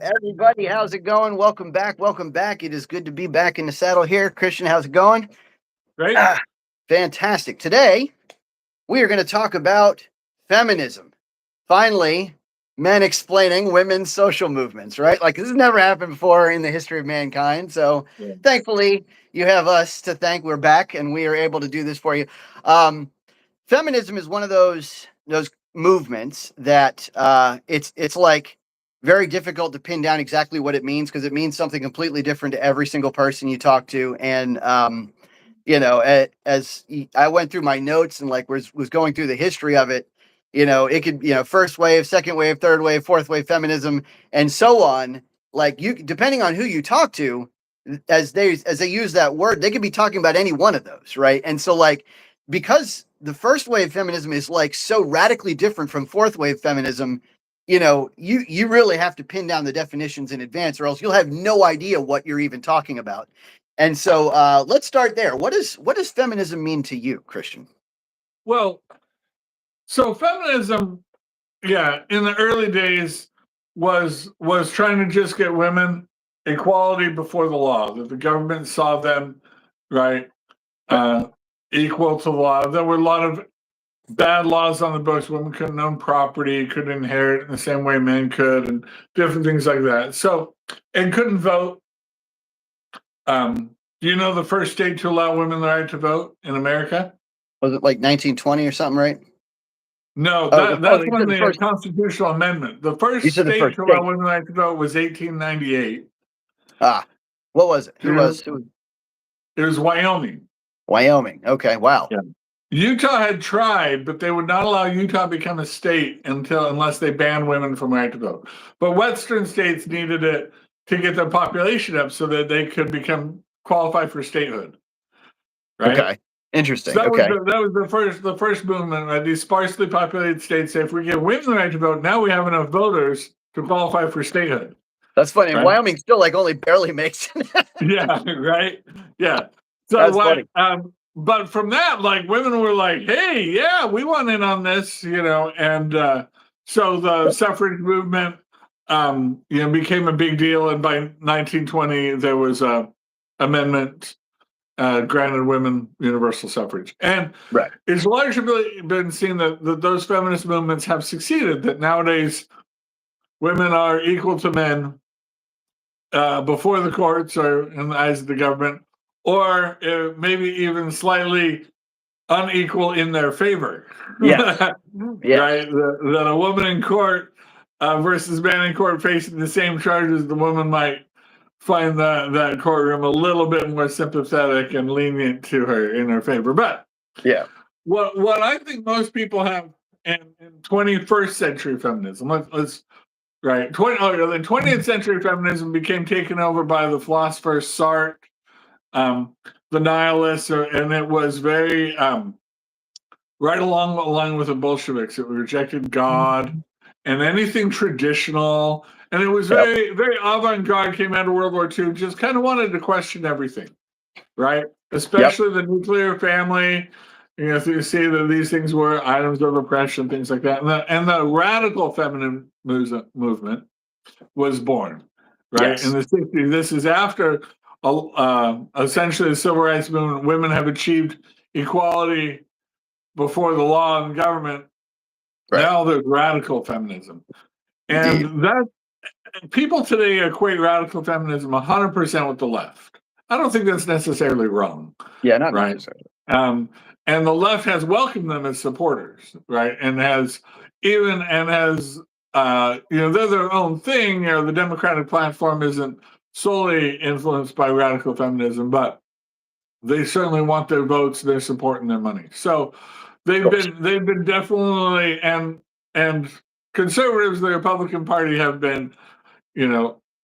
Everybody, how's it going? Welcome back. Welcome back. It is good to be back in the saddle here. Christian, how's it going? Great. Fantastic. Today, we are going to talk about feminism. Finally, men explaining women's social movements, right? Like, this has never happened before in the history of mankind. So, Thankfully, you have us to thank. We're back, and we are able to do this for you. Feminism is one of those movements that it's like very difficult to pin down exactly what it means, because it means something completely different to every single person you talk to. And as I went through my notes and was going through the history of it, it could, first wave, second wave, third wave, fourth wave feminism, and so on. Like, you, depending on who you talk to, as they use that word, they could be talking about any one of those, right? And so, because the first wave feminism is so radically different from fourth wave feminism, you really have to pin down the definitions in advance, or else you'll have no idea what you're even talking about. And so let's start there. What does feminism mean to you, Christian? Well, so feminism, in the early days was trying to just get women equality before the law, that the government saw them, right, equal to the law. There were a lot of bad laws on the books. Women couldn't own property, couldn't inherit in the same way men could, and different things like that. So, and couldn't vote. Do you know the first state to allow women the right to vote in America? Was it 1920 or something, right? No, that's when the first constitutional amendment. The first state to allow women the right to vote was 1898. What was it? Who was? It was Wyoming. Wyoming. Okay. Wow. Yeah. Utah had tried, but they would not allow Utah to become a state unless they banned women from right to vote. But Western states needed it to get their population up so that they could qualify for statehood. Right? Okay. Interesting. So that was the first movement. Right? These sparsely populated states say, if we give women the right to vote, now we have enough voters to qualify for statehood. That's funny. Right? Wyoming still only barely makes it. Yeah. Right. Yeah. So but from that, women were like, hey, yeah, we want in on this, and so the suffrage movement, became a big deal. And by 1920, there was a amendment granted women universal suffrage. And it's largely been seen that those feminist movements have succeeded, that nowadays women are equal to men before the courts or in the eyes of the government, or maybe even slightly unequal in their favor. Yeah. Right? That a woman in court versus man in court facing the same charges, the woman might find that courtroom a little bit more sympathetic and lenient to her in her favor. But what I think most people have in 21st century feminism, the 20th century feminism became taken over by the philosopher Sartre, the nihilists, and it was very right along the line with the Bolsheviks. It rejected God and anything traditional, and it was very, very avant-garde. Came out of World War II, just kind of wanted to question everything, right? Especially the nuclear family. You see that these things were items of oppression, things like that, and the radical feminine movement was born, right, in the 60s. This is after essentially the civil rights movement. Women have achieved equality before the law and government. Now there's radical feminism, and that people today equate radical feminism 100% with the left. I don't think that's necessarily wrong. Yeah, not necessarily. And the left has welcomed them as supporters, right? And they're their own thing. The Democratic platform isn't solely influenced by radical feminism, but they certainly want their votes, their support, and their money. So they've been definitely, and conservatives, the Republican Party, have been,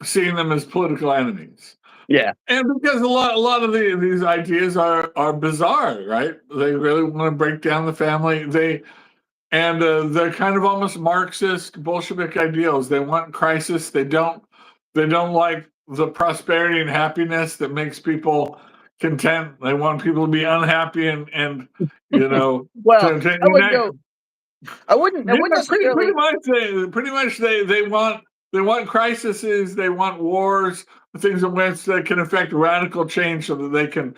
seeing them as political enemies. Yeah. And because a lot of these ideas are bizarre, right? They really want to break down the family. They're kind of almost Marxist Bolshevik ideals. They want crisis. They don't like the prosperity and happiness that makes people content. They want people to be unhappy and well, I wouldn't necessarily. Pretty much they want they want crises, they want wars, things in which that can affect radical change so that they can,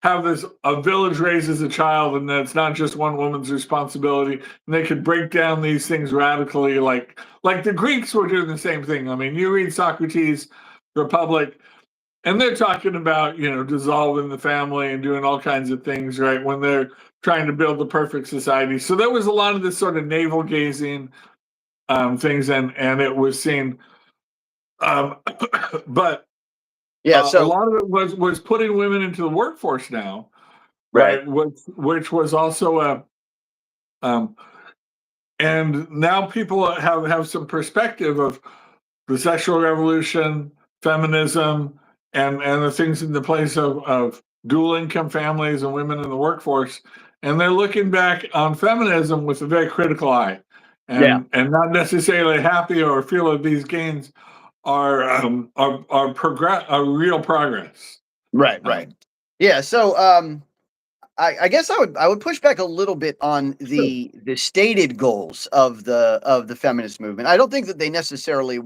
have this, a village raises a child and that's not just one woman's responsibility. And they could break down these things radically, like the Greeks were doing the same thing. I mean, you read Socrates' Republic, and they're talking about, dissolving the family and doing all kinds of things, right? When they're trying to build the perfect society. So there was a lot of this sort of navel gazing things, and it was seen. But Yeah. a So lot of it was putting women into the workforce now, right. right? Which was also and now people have some perspective of the sexual revolution, feminism, and the things in the place of dual income families and women in the workforce, and they're looking back on feminism with a very critical eye, Yeah. and not necessarily happy or feel that these gains are real progress. Right. Right. Um, Yeah. So I guess I would push back a little bit on sure. the stated goals of the feminist movement. I don't think that they necessarily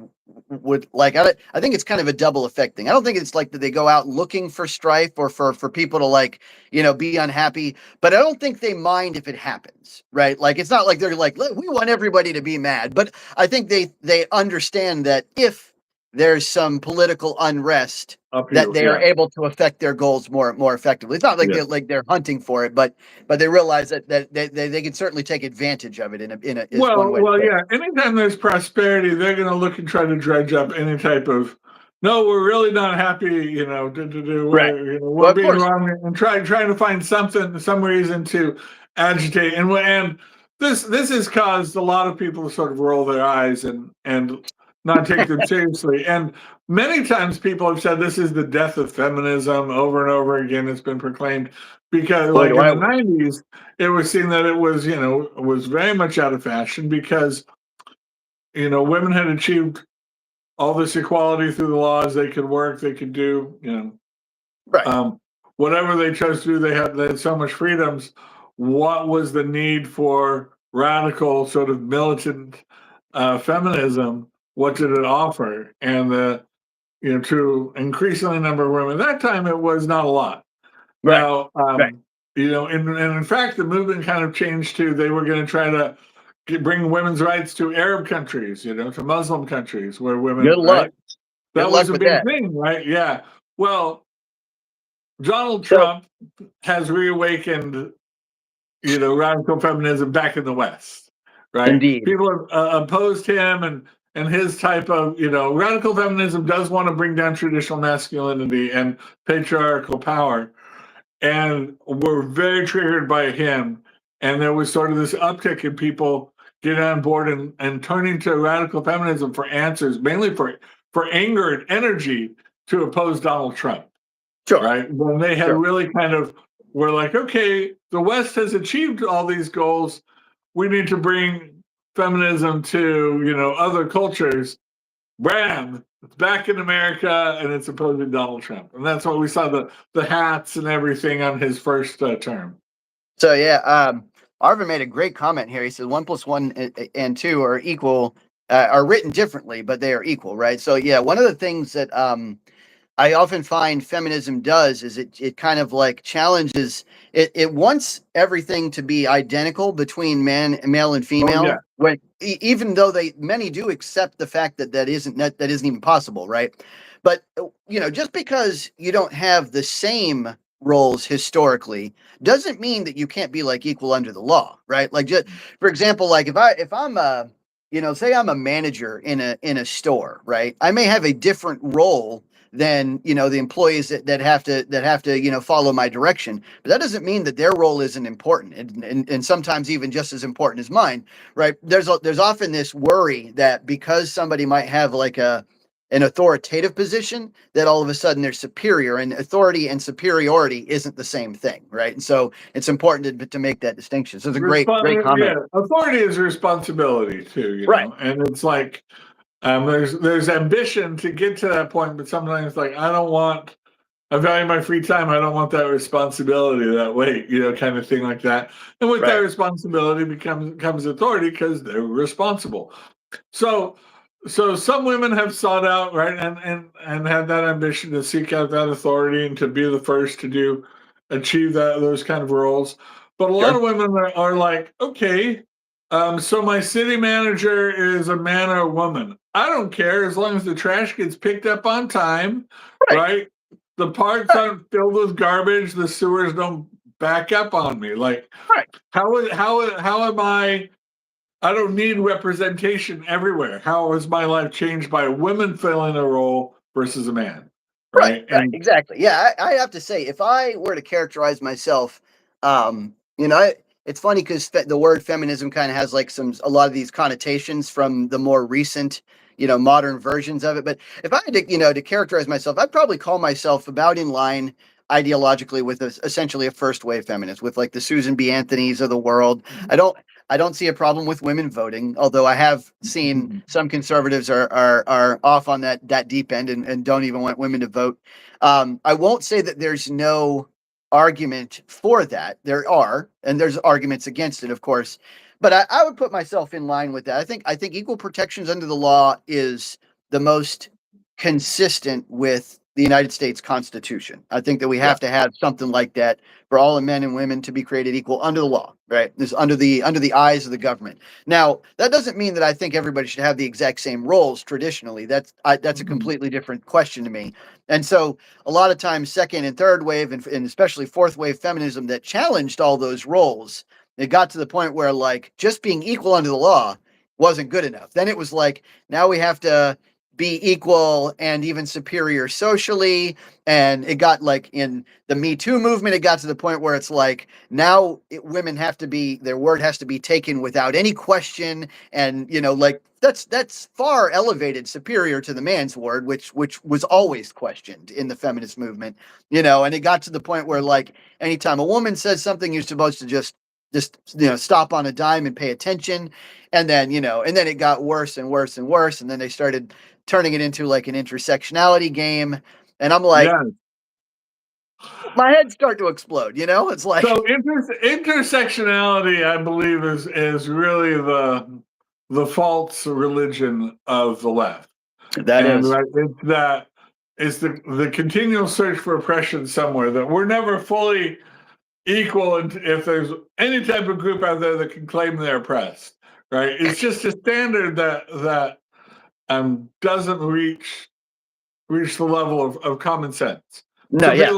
would like. I think it's kind of a double effect thing. I don't think it's like that they go out looking for strife or for people to like be unhappy. But I don't think they mind if it happens, right? Like it's not like they're like we want everybody to be mad. But I think they understand that if there's some political unrest that Upheaval, they are yeah, able to affect their goals more effectively. It's not like yeah. they're hunting for it, but they realize that they can certainly take advantage of it in a is one way to Well, put it. yeah. Anytime there's prosperity, they're going to look and try to dredge up any type of. No, we're really not happy. Right. We're Well, of being course. wrong, and trying to find some reason to agitate. And this has caused a lot of people to sort of roll their eyes and not take them seriously. And many times people have said this is the death of feminism over and over again. It's been proclaimed because, Boy, like do in I the wish. '90s, it was seen that it was very much out of fashion because women had achieved all this equality through the laws. They could work, they could do Right. whatever they chose to do. They had so much freedoms. What was the need for radical sort of militant feminism? What did it offer? And to increasingly number of women at that time, it was not a lot. Right. Now, Right. and in fact, the movement kind of changed to they were going to try to bring women's rights to Arab countries, to Muslim countries where Good women, luck. right? Good That luck was a with big that. thing, right? Yeah. Well, Donald So Trump has reawakened, radical feminism back in the West, right? indeed. People have opposed him and his type of, radical feminism does want to bring down traditional masculinity and patriarchal power, and were very triggered by him. And there was sort of this uptick in people getting on board and turning to radical feminism for answers, mainly for anger and energy to oppose Donald Trump, Sure. right? When they had Sure. really kind of were like, okay, the West has achieved all these goals. We need to bring feminism to, other cultures. Bam! It's back in America, and it's opposing Donald Trump, and that's why we saw the hats and everything on his first term. So yeah, Arvin made a great comment here. He said 1 + 1 and 2 are equal, are written differently, but they are equal, right? So yeah, one of the things that I often find feminism does is it kind of like challenges it wants everything to be identical between male and Oh yeah, female when even though many do accept the fact that isn't even possible, right? But just because you don't have the same roles historically doesn't mean that you can't be like equal under the law, right? Like just for example, like if I'm a say I'm a manager in a store, right? I may have a different role than the employees that have to follow my direction, but that doesn't mean that their role isn't important, and sometimes even just as important as mine, right? There's often this worry that because somebody might have like an authoritative position, that all of a sudden they're superior, and authority and superiority isn't the same thing, right? And so it's important to make that distinction. So it's a great yeah. comment. Authority is responsibility too, Right. and it's like there's ambition to get to that point, but sometimes like I value my free time. I don't want that responsibility, that weight, kind of thing like that. And with that Right. responsibility comes authority because they're responsible. So so some women have sought out, right, and had that ambition to seek out that authority and to be the first to achieve those kind of roles. But a lot Sure. of women are like, okay, so my city manager is a man or a woman. I don't care as long as the trash gets picked up on time, Right. right? The parks Right. aren't filled with garbage. The sewers don't back up on me. Like, Right. how am I? I don't need representation everywhere. How is my life changed by women filling a role versus a man? Right, Right. right, And exactly. Yeah, I have to say, if I were to characterize myself, you know, it's funny because the word feminism kind of has like a lot of these connotations from the more recent, modern versions of it. But if I had to, to characterize myself, I'd probably call myself about in line ideologically with essentially a first wave feminist, with like the Susan B. Anthony's of the world. I don't see a problem with women voting, although I have seen some conservatives are off on that deep end and don't even want women to vote. I won't say that there's no argument for that. There are, and there's arguments against it, of course. But I would put myself in line with that. I think equal protections under the law is the most consistent with the United States Constitution. I think that we have to have something like that for all men and women to be created equal under the law, right? This under the eyes of the government. Now, that doesn't mean that I think everybody should have the exact same roles traditionally. That's a completely different question to me. And so, a lot of times, second and third wave, and especially fourth wave feminism that challenged all those roles, it got to the point where like just being equal under the law wasn't good enough. Then it was like now we have to be equal and even superior socially. And it got like in the Me Too movement, it got to the point where it's like now women have to be, their word has to be taken without any question. And, like that's far elevated superior to the man's word, which was always questioned in the feminist movement, and it got to the point where like anytime a woman says something, you're supposed to just stop on a dime and pay attention. And then it got worse and worse and worse, and then they started turning it into like an intersectionality game. And I'm like, yeah, my head start to explode, it's like so intersectionality, I believe, is really the false religion of the left. that And is right, it's the continual search for oppression somewhere, that we're never fully equal. And if there's any type of group out there that can claim they're oppressed, right? It's just a standard that doesn't reach the level of common sense. no, So yeah,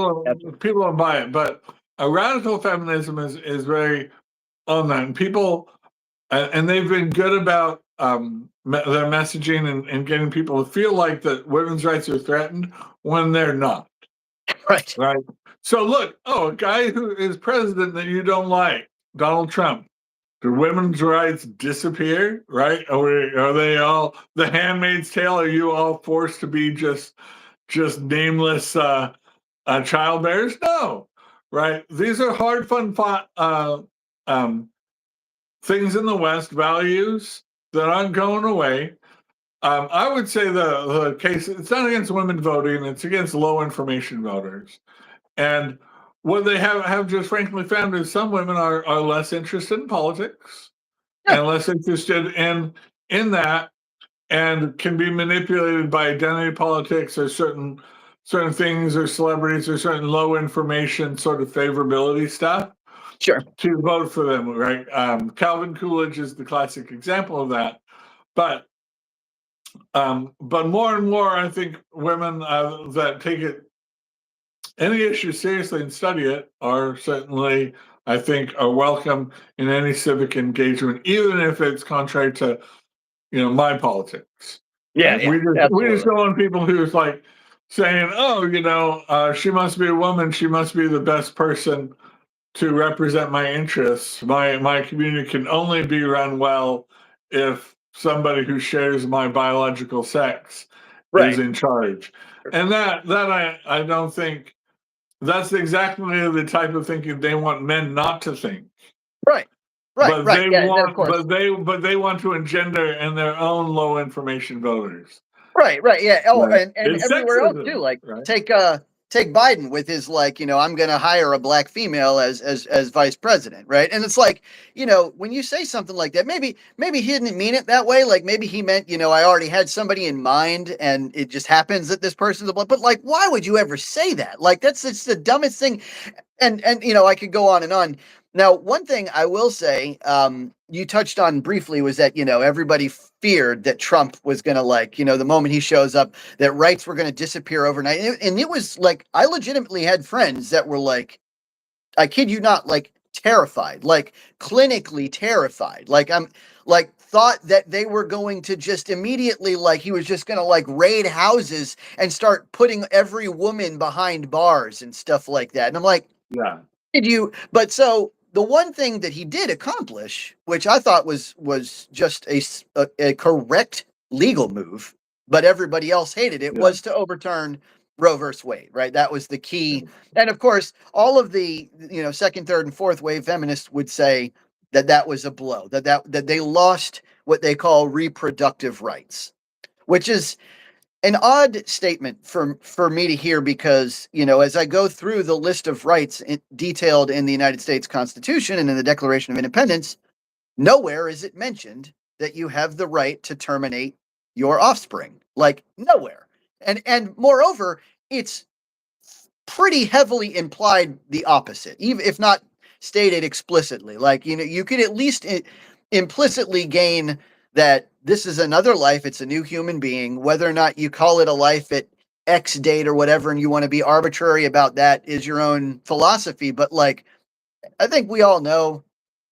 people don't buy it. But a radical feminism is very on that, and people and they've been good about their messaging and getting people to feel like that women's rights are threatened when they're not. right. Right. So look, a guy who is president that you don't like, Donald Trump. Do women's rights disappear? Right? Are they all the Handmaid's Tale? Are you all forced to be just nameless child bearers? No. Right. These are hard, fun things in the West, values that aren't going away. I would say the case, it's not against women voting, it's against low information voters. And what they have just frankly found is some women are less interested in politics Yeah, and less interested in that, and can be manipulated by identity politics or certain things or celebrities or certain low information sort of favorability stuff sure. to vote for them, right? Calvin Coolidge is the classic example of that. But more and more, I think women that take any issue seriously and study it are certainly, I think, are welcome in any civic engagement, even if it's contrary to my politics. Yeah, Right? yeah, We just absolutely. don't want people who's like saying, "Oh, she must be a woman. She must be the best person to represent my interests. My community can only be run well if somebody who shares my biological sex is Right, in charge." And that I don't think that's exactly the type of thinking they want men not to think. right, right, But right. they Yeah, and then of want course, but they want to engender in their own low information voters. right, right, yeah. Oh, Right. and It's everywhere else too. sexism, Like right? take take Biden with his like, I'm going to hire a black female as vice president, right? And it's like, when you say something like that, maybe he didn't mean it that way. Like maybe he meant, I already had somebody in mind, and it just happens that this person's a black. But like, why would you ever say that? Like it's the dumbest thing. And I could go on and on. Now, one thing I will say, you touched on briefly was that, everybody feared that Trump was going to like, the moment he shows up, that rights were going to disappear overnight. And it was like, I legitimately had friends that were like, I kid you not, like terrified, like clinically terrified. Like I'm like thought that they were going to just immediately, like he was just going to like raid houses and start putting every woman behind bars and stuff like that. And I'm like, yeah. did you? But so the one thing that he did accomplish, which I thought was just a correct legal move, but everybody else hated it, was to overturn Roe versus Wade, right? That was the key. And of course, all of the second, third, and fourth wave feminists would say that was a blow, that they lost what they call reproductive rights, which is an odd statement for me to hear because, as I go through the list of rights detailed in the United States Constitution and in the Declaration of Independence, nowhere is it mentioned that you have the right to terminate your offspring. Like nowhere. And moreover, it's pretty heavily implied the opposite, even if not stated explicitly. Like, you could at least implicitly gain that this is another life. It's a new human being. Whether or not you call it a life at X date or whatever, and you want to be arbitrary about that, is your own philosophy. But like, I think we all know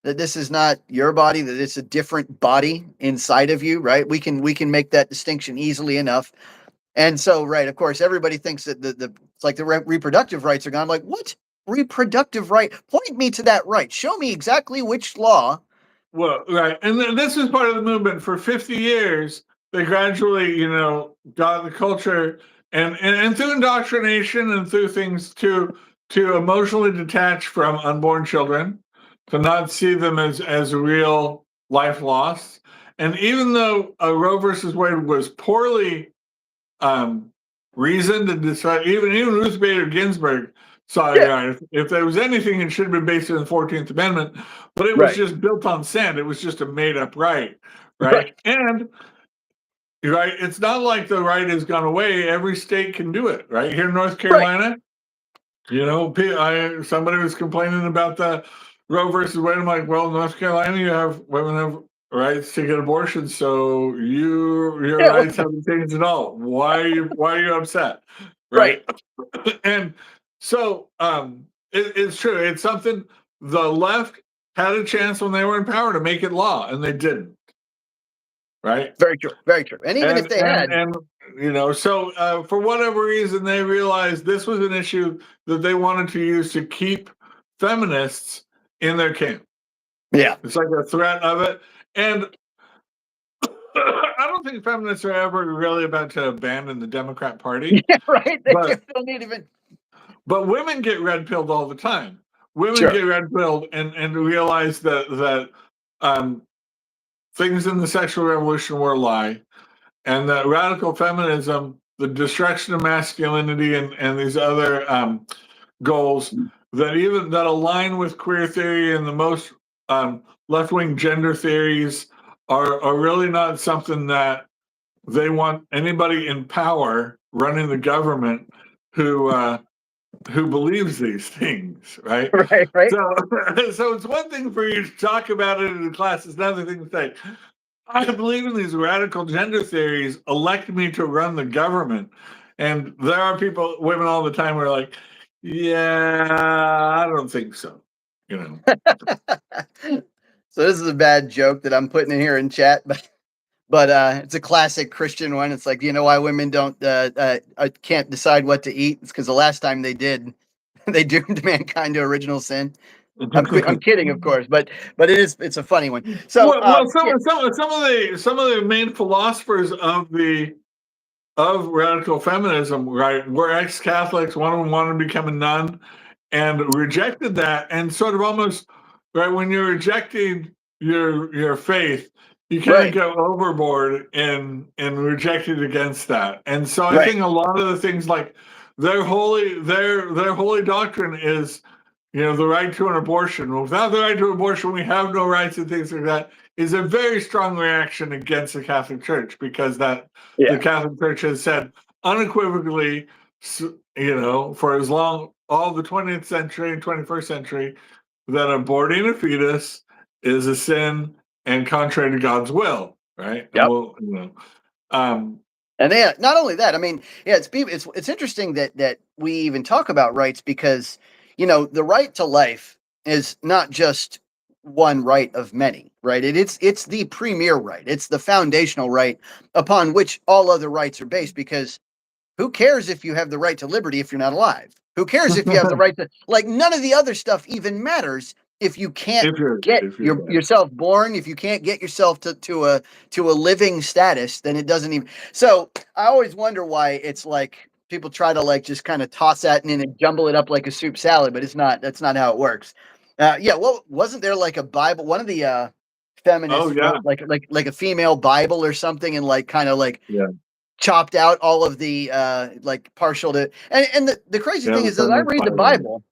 that this is not your body, that it's a different body inside of you, right? We can make that distinction easily enough. And so, right, of course, everybody thinks that it's like the reproductive rights are gone. I'm like, what reproductive right? Point me to that right. Show me exactly which law. Well, right. And this is part of the movement. For 50 years, they gradually, got the culture and through indoctrination and through things to emotionally detach from unborn children, to not see them as real life loss. And even though Roe versus Wade was poorly reasoned and decided, even Ruth Bader Ginsburg saw if there was anything, it should have been based on the 14th Amendment, but it was just built on sand. It was just a made up right. And it's not like the right has gone away. Every state can do it. Right here in North Carolina, somebody was complaining about the Roe versus Wade. I'm like, well, North Carolina, you have women have rights to get abortions, so your rights haven't changed at all. Why are you upset? Right. And so it's true. It's something the left had a chance when they were in power to make it law, and they didn't. Right. Very true. Very true. And even if they had, so for whatever reason, they realized this was an issue that they wanted to use to keep feminists in their camp. Yeah. It's like a threat of it. And I don't think feminists are ever really about to abandon the Democrat Party. Yeah, right. They don't need even. But women get red pilled all the time. Women get red pilled and realize that things in the sexual revolution were a lie, and that radical feminism, the destruction of masculinity, and these other goals that align with queer theory and the most left-wing gender theories are really not something that they want anybody in power running the government who believes these things, right? Right. So it's one thing for you to talk about it in the class. It's another thing to say, I believe in these radical gender theories. Elect me to run the government. And there are women all the time who are like, yeah, I don't think so. So this is a bad joke that I'm putting in here in chat, but it's a classic Christian one. It's like, why women can't decide what to eat? It's because the last time they did, they doomed mankind to original sin. I'm kidding, of course, but it's a funny one. So some of the main philosophers of radical feminism, right, were ex-Catholics. One of them wanted to become a nun and rejected that, and sort of almost right when you're rejecting your faith, you can't go overboard and reject it against that. And so I think a lot of the things like their holy doctrine is, the right to an abortion. Well, without the right to abortion, we have no rights and things like that. Is a very strong reaction against the Catholic Church, because the Catholic Church has said unequivocally, for as long, all the 20th century and 21st century, that aborting a fetus is a sin and contrary to God's will, right? Yep. And not only that, I mean, it's interesting that we even talk about rights, because the right to life is not just one right of many, right? It's the premier right. It's the foundational right upon which all other rights are based, because who cares if you have the right to liberty if you're not alive? Who cares if you have the right to, none of the other stuff even matters if you can't get yourself born, if you can't get yourself to a living status, then it doesn't even. So I always wonder why it's like people try to just kind of toss that in and jumble it up like a soup salad, but that's not how it works. Well, wasn't there like a Bible? One of the feminists wrote like a female Bible or something, and kind of chopped out all of the partial to, and the crazy thing is, as I read the Bible,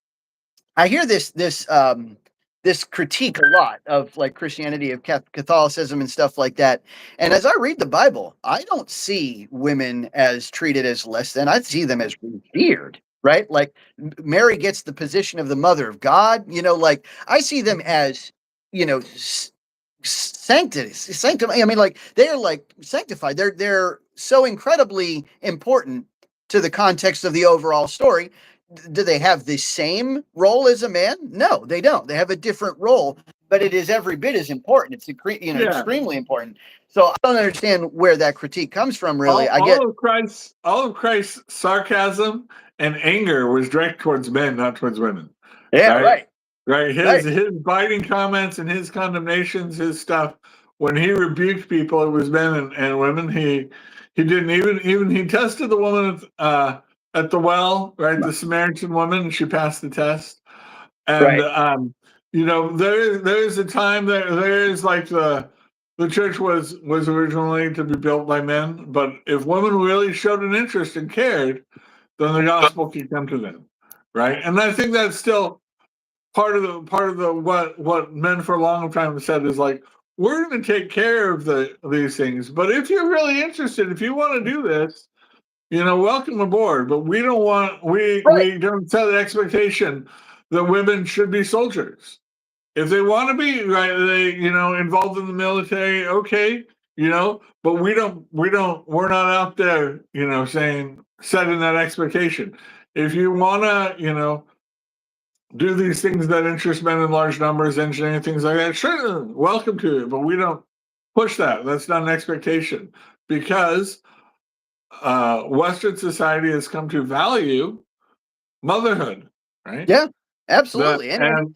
I hear this critique a lot of Christianity, of Catholicism and stuff like that. And as I read the Bible, I don't see women as treated as less than. I see them as revered, right? Like Mary gets the position of the mother of God, I see them as, sanctified. I mean, they are sanctified. They're so incredibly important to the context of the overall story. Do they have the same role as a man? No, they don't. They have a different role, but it is every bit as important. It's extremely important. So I don't understand where that critique comes from. Really, all of Christ's sarcasm and anger was directed towards men, not towards women. Yeah, right. His biting comments and his condemnations, his stuff, when he rebuked people, it was men and women. He didn't even he tested the woman at the well, right? The Samaritan woman, she passed the test. And there's a time there is the church was originally to be built by men, but if women really showed an interest and cared, then the gospel could come to them, right? And I think that's still part of the what men for a long time have said is we're going to take care of these things, but if you're really interested, if you want to do this, welcome aboard. But we don't set an expectation that women should be soldiers. If they want to be involved in the military, okay, but we're not out there, setting that expectation. If you want to, do these things that interest men in large numbers, engineering, things like that, sure, welcome to it, but we don't push that. That's not an expectation, because Western society has come to value motherhood, right? Yeah, absolutely. And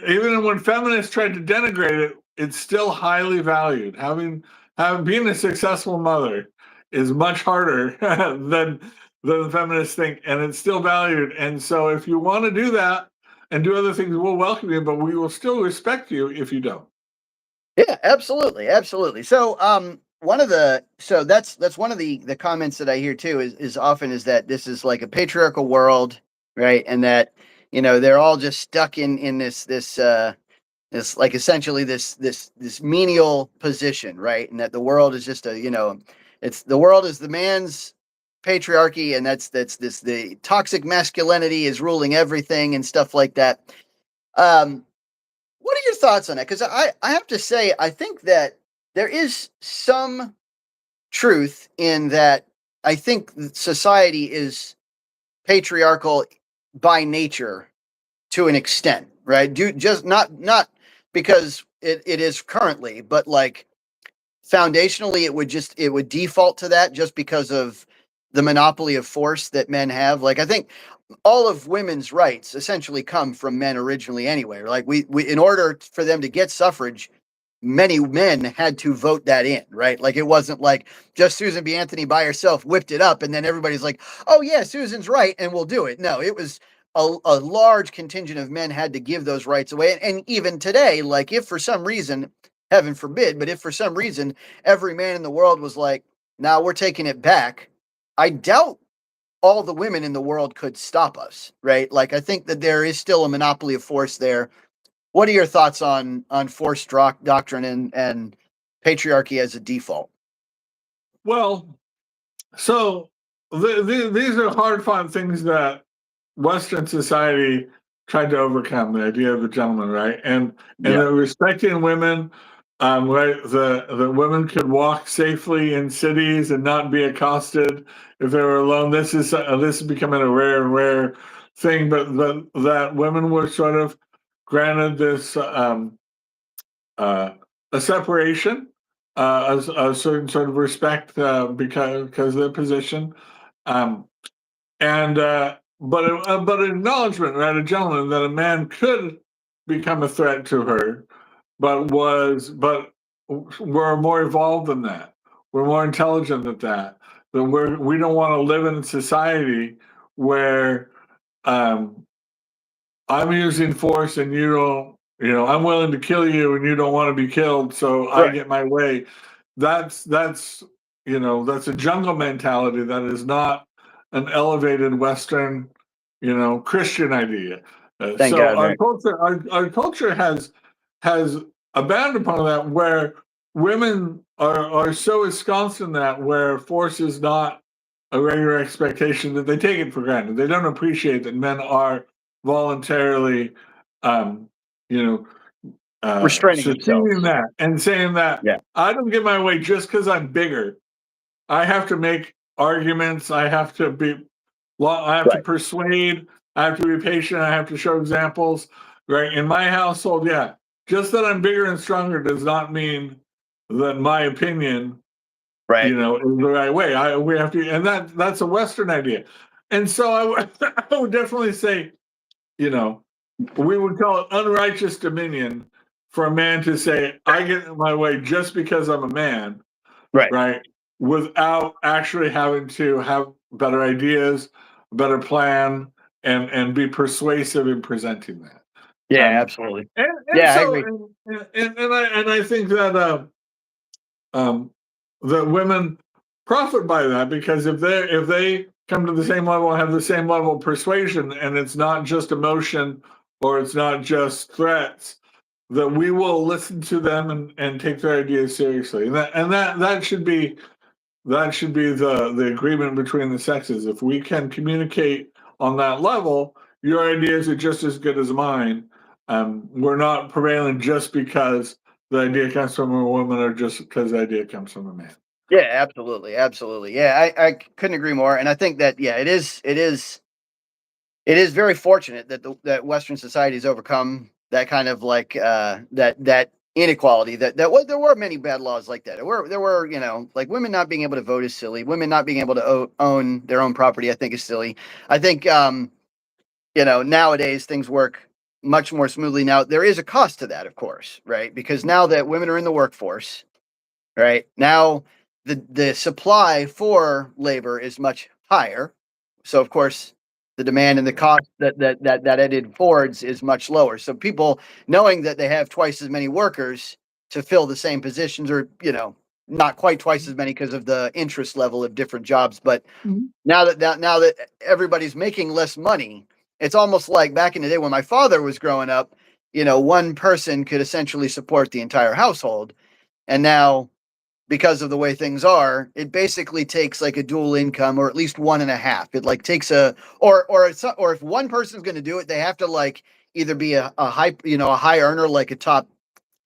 even when feminists tried to denigrate it, it's still highly valued. Being a successful mother is much harder than the feminists think, and it's still valued. And so if you want to do that and do other things, we'll welcome you, but we will still respect you if you don't. Yeah, absolutely. So that's one of the comments that I hear too, is often is that this is like a patriarchal world, right? And that they're all just stuck in this essentially this menial position, right? And that the world is just the world is the man's patriarchy, and the toxic masculinity is ruling everything and stuff like that. What are your thoughts on that? Because I have to say, I think that there is some truth in that. I think society is patriarchal by nature to an extent, right? Just not because it is currently, but foundationally it would default to that just because of the monopoly of force that men have. I think all of women's rights essentially come from men originally anyway. We in order for them to get suffrage, many men had to vote that in, right? It wasn't just Susan B. Anthony by herself whipped it up and then everybody's like, oh yeah, Susan's right and we'll do it. No, it was a large contingent of men had to give those rights away. And even today, if for some reason, heaven forbid, but if for some reason every man in the world was like, now we're taking it back, I doubt all the women in the world could stop us, right? Like, I think that there is still a monopoly of force there. What are your thoughts on force doctrine and patriarchy as a default? Well, so these are hard-fought things that Western society tried to overcome, the idea of the gentleman, right? And Yeah. the respecting women, right? The women could walk safely in cities and not be accosted if they were alone. This is becoming a rare thing, but that women were sort of granted this a separation, a certain sort of respect because of their position. Um, and but an acknowledgement, right, a gentleman that a man could become a threat to her, but we're more evolved than that. We're more intelligent than that. That we don't want to live in a society where um, I'm using force and you don't. You know, I'm willing to kill you and you don't want to be killed, so I Right. get my way. That's that's a jungle mentality that is not an elevated Western, Christian idea. Thank So God. our Right. culture, our culture has abounded upon that, where women are so ensconced in that, where force is not a regular expectation, that they take it for granted. They don't appreciate that men are voluntarily, um, you know, Restraining sustaining themselves. that and saying that Yeah. I don't get my way just because I'm bigger. I have to make arguments. I have to Right. persuade. I have to be patient. I have to show examples. Right. In my household, yeah, just that I'm bigger and stronger does not mean that my opinion, Right. is the right way. We have to, and that's a Western idea. And so I would definitely say, you know, we would call it unrighteous dominion for a man to say, I get in my way just because I'm a man, Right. right? Without actually having to have better ideas, a better plan, and be persuasive in presenting that. Yeah. Um, Absolutely. and Yeah, I so agree. and I think um, that women profit by that, because if they come to the same level and have the same level of persuasion, and it's not just emotion or it's not just threats, that we will listen to them and take their ideas seriously. And that should be the agreement between the sexes. If we can communicate on that level, your ideas are just as good as mine. We're not prevailing just because the idea comes from a woman or just because the idea comes from a man. Yeah, absolutely, absolutely. Yeah, I couldn't agree more. And I think that it is very fortunate that that Western society has overcome that kind of like that inequality. There were many bad laws like that. There were like women not being able to vote is silly. Women not being able to own their own property, I think, is silly. I think nowadays things work much more smoothly. Now there is a cost to that, of course, right? Because now that women are in the workforce, right now the supply for labor is much higher, so of course the demand and the cost that it affords is much lower. So people, knowing that they have twice as many workers to fill the same positions, or not quite twice as many because of the interest level of different jobs, but Mhm. now that everybody's making less money, it's almost like back in the day when my father was growing up. One person could essentially support the entire household, and now, because of the way things are, it basically takes like a dual income, or at least one and a half. It like takes or if one person's going to do it, they have to like either be a high earner, like a top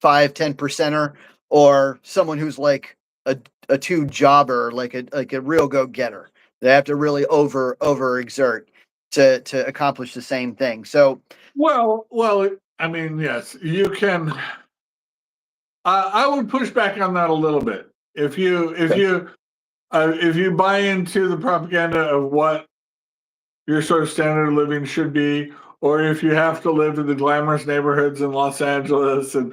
5-10%er, or someone who's like a two jobber, like a real go getter. They have to really over exert to accomplish the same thing. So Well, I mean, yes, you can. I would push back on that a little bit. If you buy into the propaganda of what your sort of standard of living should be, or if you have to live in the glamorous neighborhoods in Los Angeles and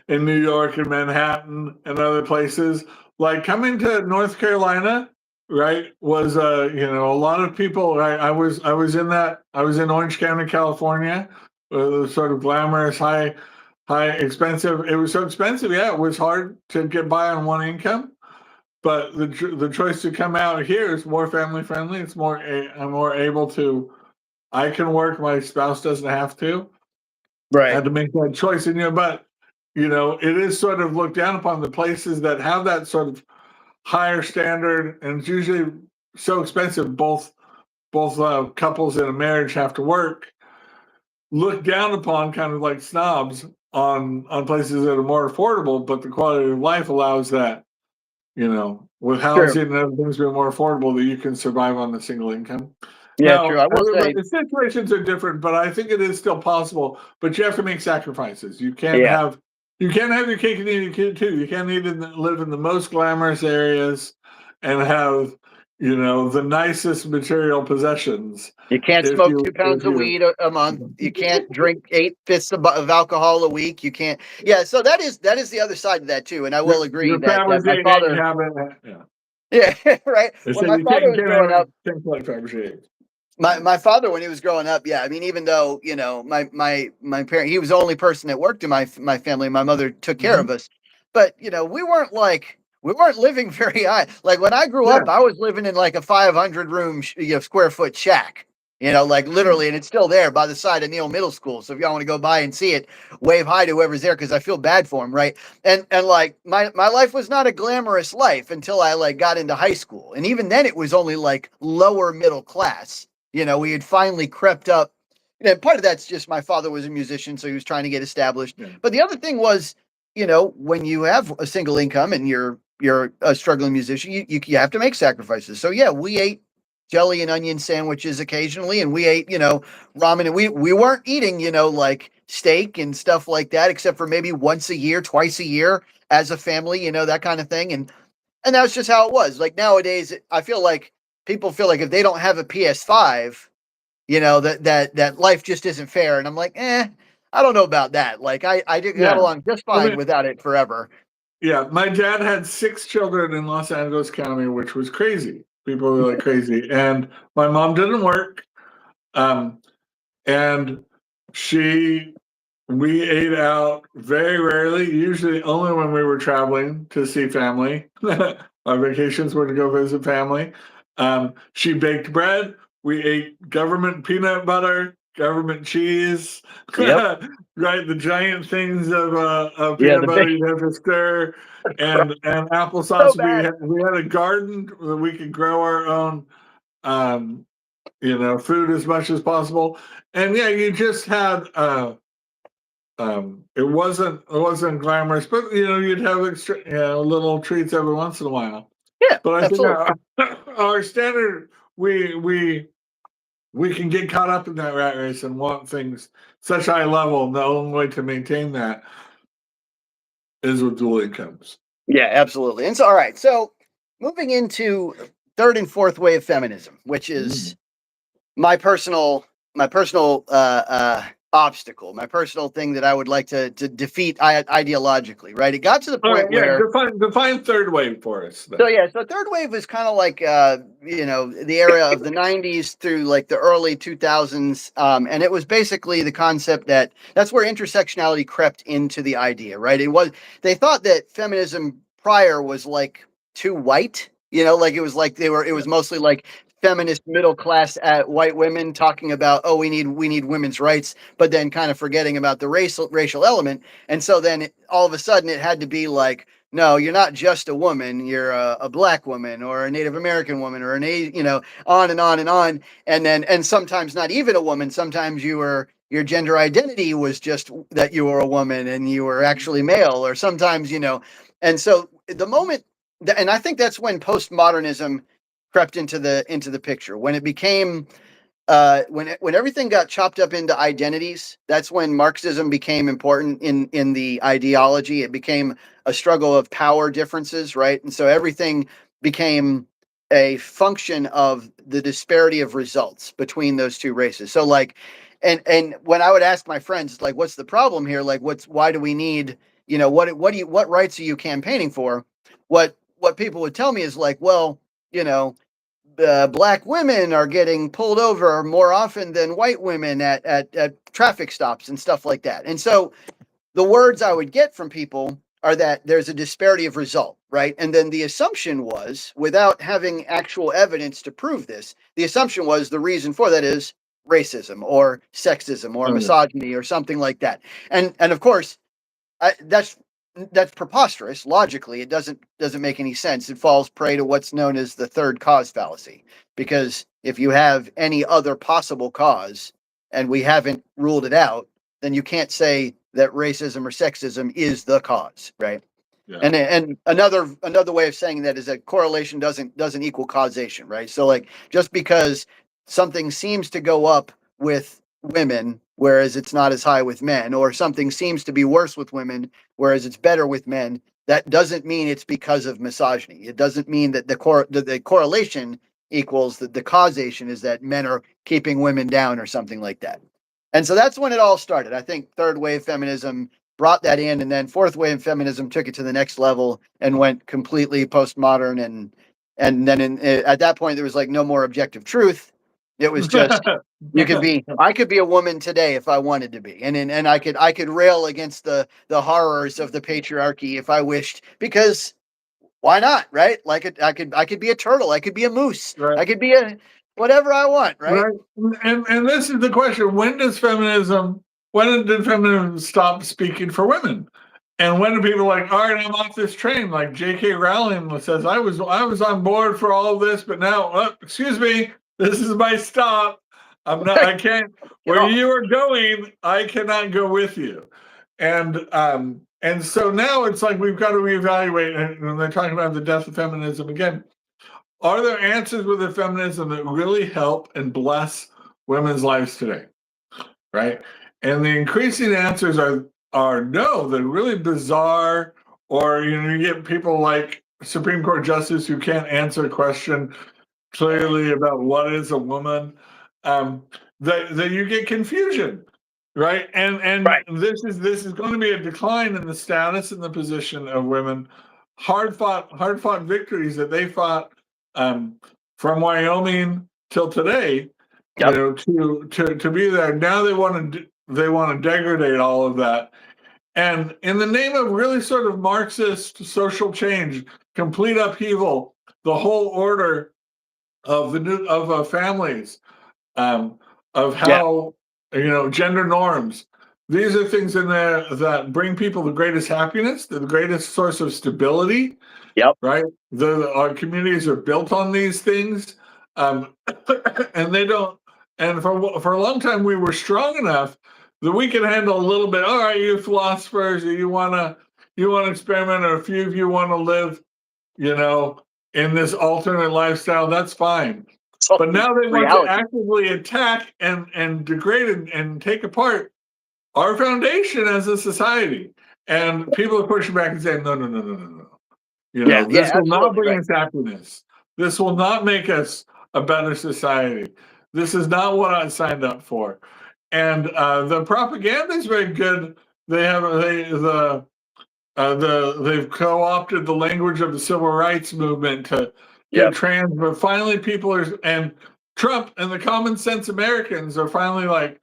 in New York and Manhattan and other places, like coming to North Carolina, right, was a lot of people. I was in Orange County, California, the sort of glamorous, high expensive. It was so expensive, yeah, it was hard to get by on one income. But the choice to come out here is more family friendly. It's more I'm more able to. I can work. My spouse doesn't have to. I had to make that choice, and but it is sort of looked down upon the places that have that sort of higher standard, and it's usually so expensive. Both couples in a marriage have to work. Looked down upon, kind of like snobs, on places that are more affordable, but the quality of life allows that. With housing and other things being more affordable, that you can survive on a single income. Yeah, Now, true. I will say, the situations are different, but I think it is still possible. But you have to make sacrifices. You can't have your cake and eat it too. You can't live in the most glamorous areas and have the nicest material possessions. you can't If smoke you 2 pounds of weed a month. You can't drink 8 fifths of alcohol a week. You can't. Yeah, so that is the other side of that too. And I will agree your that my Fabergé father. Yeah, right. They When said my you father was growing up, can't like Fabergé. my father, when he was growing up, yeah, I mean, even though my parent, he was the only person that worked in my family. My mother took care of us, but we weren't living very high. Like when I grew up, I was living in like a 500 room square foot shack. Like literally, and it's still there by the side of Neal Middle School. So if y'all want to go by and see it, wave hi to whoever's there, because I feel bad for him, right? And like my life was not a glamorous life until I like got into high school, and even then it was only like lower middle class. We had finally crept up. Part of that's just my father was a musician, so he was trying to get established. Yeah. But the other thing was, when you have a single income and you're a struggling musician, you have to make sacrifices. So yeah, we ate jelly and onion sandwiches occasionally, and we ate ramen, and we weren't eating like steak and stuff like that, except for maybe once a year, twice a year as a family, that kind of thing. And that's just how it was. Like nowadays, I feel like people feel like if they don't have a PS5, that life just isn't fair. And I'm like, I don't know about that. Like I got along just fine without it forever. Yeah, my dad had 6 children in Los Angeles County, which was crazy. People were like crazy. And my mom didn't work. And we ate out very rarely, usually only when we were traveling to see family. Our vacations were to go visit family. She baked bread. We ate government peanut butter, government cheese, Yep. right? The giant things of peanut butter you have to stir, and applesauce. So bad. We had a garden that we could grow our own, food as much as possible. And yeah, you just had. It wasn't glamorous, but you'd have little treats every once in a while. Yeah, but I absolutely. think our standard, we can get caught up in that rat race and want things such high level. And the only way to maintain that is with dual incomes. Yeah, absolutely. And so, all right, so moving into third and fourth wave feminism, which is my personal obstacle, my personal thing that I would like to defeat ideologically, right? It got to the point where define third wave for us. Then. So third wave is kind of like the era of the 90s through like the early 2000s, and it was basically the concept that's where intersectionality crept into the idea, right? They thought that feminism prior was like too white, like it was mostly like feminist middle class white women talking about, oh, we need women's rights, but then kind of forgetting about the racial element. And so then all of a sudden it had to be like, no, you're not just a woman, you're a black woman or a Native American woman or on and on and on. And sometimes not even a woman. Sometimes your gender identity was just that you were a woman and you were actually male, or sometimes, and so the moment, and I think that's when postmodernism crept into the picture, when it became when everything got chopped up into identities. That's when Marxism became important in the ideology. It became a struggle of power differences, right? And so everything became a function of the disparity of results between those two races. So like, and when I would ask my friends, like, what's the problem here? Like, why do we need, what rights are you campaigning for? What people would tell me is like, well, black women are getting pulled over more often than white women at traffic stops and stuff like that. And so the words I would get from people are that there's a disparity of result, right? And then the assumption was, without having actual evidence to prove this, the assumption was the reason for that is racism or sexism or Oh, yeah. misogyny or something like that. And of course, that's preposterous. Logically, it doesn't make any sense. It falls prey to what's known as the third cause fallacy. Because if you have any other possible cause and we haven't ruled it out, then you can't say that racism or sexism is the cause, right? Yeah. And another way of saying that is that correlation doesn't equal causation, right? So like just because something seems to go up with women whereas it's not as high with men, or something seems to be worse with women whereas it's better with men, that doesn't mean it's because of misogyny. It doesn't mean that the correlation equals that the causation is that men are keeping women down or something like that. And so that's when it all started. I think third wave feminism brought that in, and then fourth wave feminism took it to the next level and went completely postmodern, and then at that point there was like no more objective truth. It was just I could be a woman today if I wanted to be, and I could rail against the horrors of the patriarchy if I wished, because why not, right? Like I could be a turtle, I could be a moose, Right. I could be a whatever I want, right? Right. And this is the question: when did feminism stop speaking for women? And when do people like, all right, I'm off this train? Like J.K. Rowling says, I was on board for all of this, but now, excuse me, this is my stop. I can't. Where you are going, I cannot go with you. And so now it's like we've got to reevaluate. And they're talking about the death of feminism again. Are there answers within feminism that really help and bless women's lives today? Right? And the increasing answers are no. They're really bizarre, or you get people like Supreme Court justice who can't answer a question clearly about what is a woman. That you get confusion, right? And Right. this is going to be a decline in the status and the position of women. Hard fought victories that they fought from Wyoming till today. Yep. To be there now, they want to degrade all of that, and in the name of really sort of Marxist social change, complete upheaval, the whole order of families, of how gender norms. These are things in there that bring people the greatest happiness, the greatest source of stability. Yep. Right. Our communities are built on these things, and they don't. And for a long time, we were strong enough that we could handle a little bit. All right, you philosophers, you want to experiment, or a few of you want to live, in this alternate lifestyle. That's fine. But now they want to actively attack and degrade and take apart our foundation as a society. And people are pushing back and saying, no. This will not bring us happiness. This will not make us a better society. This is not what I signed up for. And the propaganda is very good. They've co-opted the language of the civil rights movement to get trans. But finally, and Trump and the common sense Americans are finally like,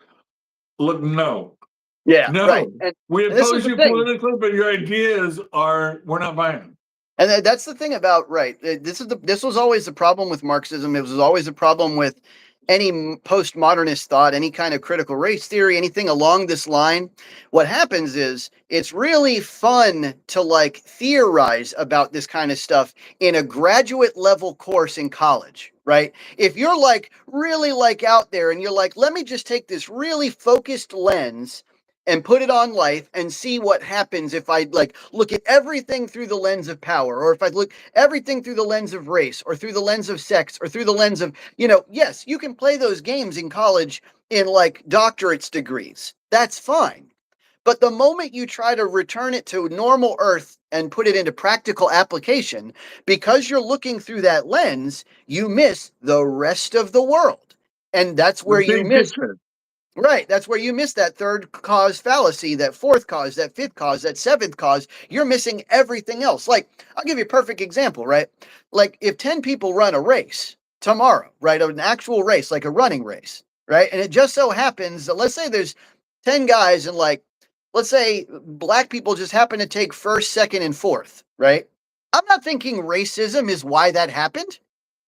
look, no. Yeah, no, right. we oppose you politically, but your ideas we're not buying them. And that's the thing about, right. This was always the problem with Marxism. It was always a problem with any postmodernist thought, any kind of critical race theory, anything along this line. What happens is it's really fun to like theorize about this kind of stuff in a graduate level course in college, right? If you're like really like out there and you're like, let me just take this really focused lens and put it on life and see what happens if I like look at everything through the lens of power, or if I look everything through the lens of race, or through the lens of sex, or through the lens of, yes, you can play those games in college in like doctorate's degrees. That's fine. But the moment you try to return it to normal earth and put it into practical application, because you're looking through that lens, you miss the rest of the world. And that's where you miss it. Right. That's where you miss that third cause fallacy, that fourth cause, that fifth cause, that seventh cause. You're missing everything else. Like, I'll give you a perfect example, right? Like, if 10 people run a race tomorrow, right? An actual race, like a running race, right? And it just so happens that, let's say there's 10 guys and like let's say black people just happen to take first, second, and fourth, right? I'm not thinking racism is why that happened,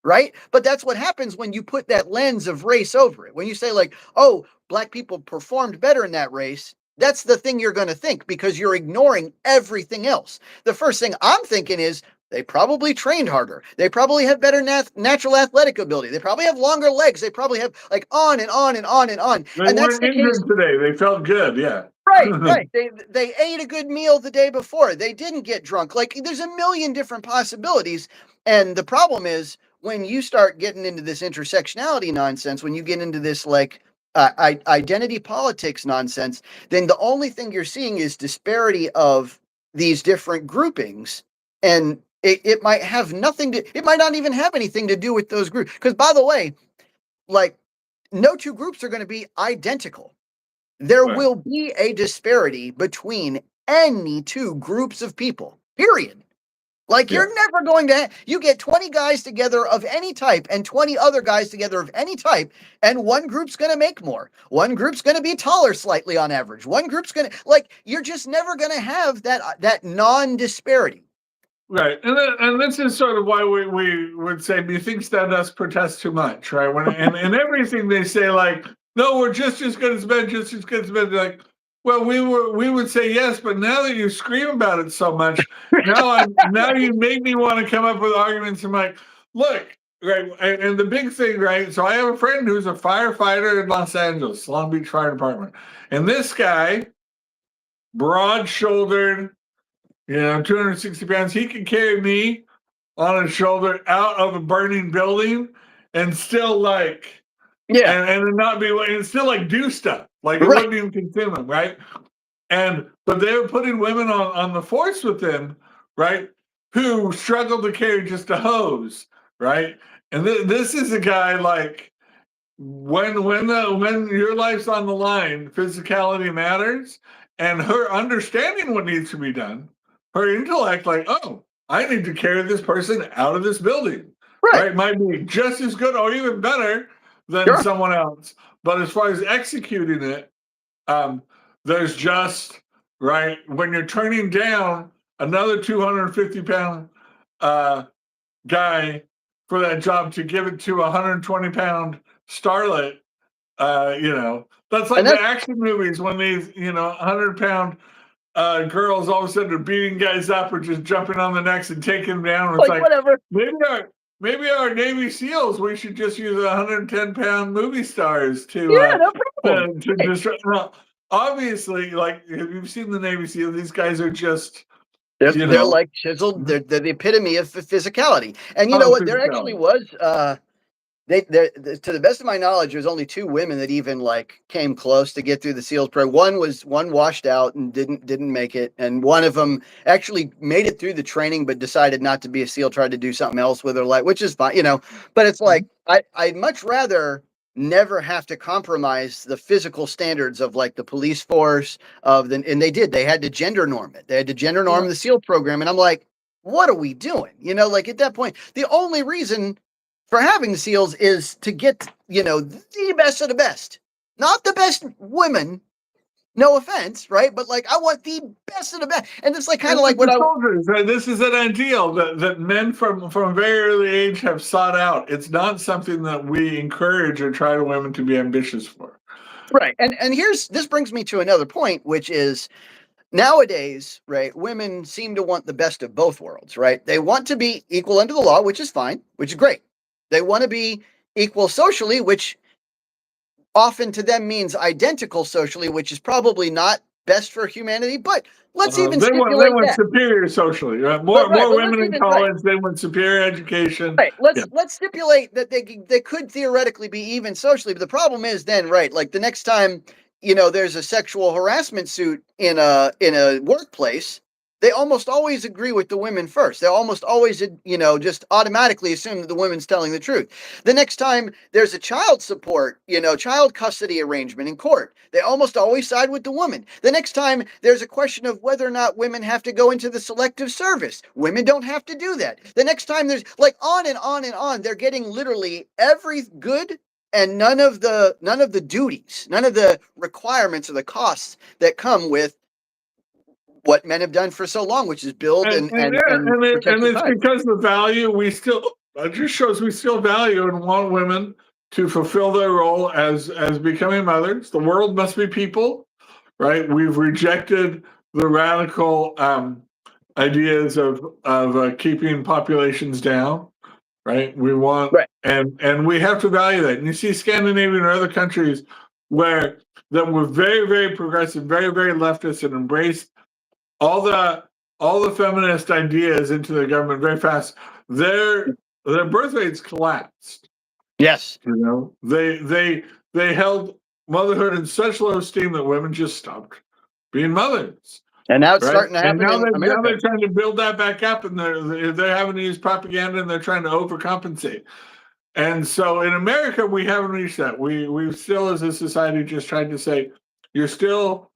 right? But that's what happens when you put that lens of race over it. When you say, like, oh, black people performed better in that race, that's the thing you're going to think because you're ignoring everything else. The first thing I'm thinking is they probably trained harder. They probably have better natural athletic ability. They probably have longer legs. They probably have, like, on and on and on and on. They And that's weren't the case. injured today. They felt good. Yeah. Right, right. They ate a good meal the day before. They didn't get drunk. Like, there's a million different possibilities. And the problem is when you start getting into this intersectionality nonsense, when you get into this, like, identity politics nonsense, then the only thing you're seeing is disparity of these different groupings. And it might have nothing to, it might not even have anything to do with those groups. Because, by the way, like, no two groups are going to be identical. There Right. will be a disparity between any two groups of people, period. Like, Yeah. you're never going to, you get 20 guys together of any type and 20 other guys together of any type, and one group's going to make more. One group's going to be taller slightly on average. One group's going to, like, you're just never going to have that non-disparity. Right, and this is sort of why we would say methinks thou dost protest too much, right? When and everything they say, like, no, we're just as good as men, just as good as men. Like, well, we would say yes, but now that you scream about it so much, now you make me want to come up with arguments. I'm like, look, right, and the big thing, right? So I have a friend who's a firefighter in Los Angeles, Long Beach Fire Department, and this guy, broad-shouldered, 260 pounds. He can carry me on his shoulder out of a burning building and still, like, Yeah. and not be, and still, like, do stuff. Like, it Right. wouldn't even consume him, right? But they were putting women on the force with him, right? Who struggled to carry just a hose, right? And this is a guy, like, when your life's on the line, physicality matters, and her understanding what needs to be done, her intellect, like, oh, I need to carry this person out of this building, Right. right? Might be just as good or even better than Sure. someone else. But as far as executing it, there's just, right, when you're turning down another 250-pound guy for that job to give it to a 120-pound starlet, that's like And the that's, action movies when these, 100-pound girls all of a sudden are beating guys up or just jumping on the necks and taking them down. It's like, like, whatever. maybe our Navy SEALs, we should just use 110-pound movie stars Yeah, no problem. to Right. destroy. Now, obviously, like, if you've seen the Navy SEALs, these guys are just, They're like chiseled. They're the epitome of physicality. And you know what? There actually physicality. was to the best of my knowledge, there's only two women that even, like, came close to get through the SEALs program. One washed out and didn't make it, and one of them actually made it through the training but decided not to be a SEAL, tried to do something else with her life, which is fine, But it's like, I'd much rather never have to compromise the physical standards of, like, the police force and they had to gender norm it. They had to gender norm the SEAL program, and I'm like, what are we doing? Like, at that point, the only reason for having the SEALs is to get, the best of the best. Not the best women, no offense, right? But, like, I want the best of the best. And it's like kind of like what the I soldiers, right? This is an ideal that men from a very early age have sought out. It's not something that we encourage or try to women to be ambitious for. right. And this brings me to another point, which is nowadays, right, women seem to want the best of both worlds, right? They want to be equal under the law, which is fine, which is great. They want to be equal socially, which often to them means identical socially, which is probably not best for humanity. But let's even They stipulate want that. superior socially, right? But More but women let's in even college. They want superior education. right. Let's stipulate that they could theoretically be even socially. But the problem is then, right, like the next time there's a sexual harassment suit in a workplace, they almost always agree with the women first. They almost always, just automatically assume that the woman's telling the truth. The next time there's a child support, child custody arrangement in court, they almost always side with the woman. The next time there's a question of whether or not women have to go into the selective service, women don't have to do that. The next time there's, like, on and on and on, they're getting literally every good and none of the duties, none of the requirements or the costs that come with what men have done for so long, which is build and protect it's society. because the value we still, it just shows we still value and want women to fulfill their role as becoming mothers. The world must be people, right? We've rejected the radical ideas of keeping populations down, right? We want, Right. and we have to value that. And you see Scandinavian or other countries where that were very, very progressive, very, very leftist, and embraced all the feminist ideas into their government very fast. Their birth rates collapsed. Yes. You know, they held motherhood in such low esteem that women just stopped being mothers. And now it's Right, starting to and happen now in America. they're trying to build that back up, and they're having to use propaganda, and they're trying to overcompensate. And so in America, we haven't reached that. We still, as a society, just tried to say, you're still,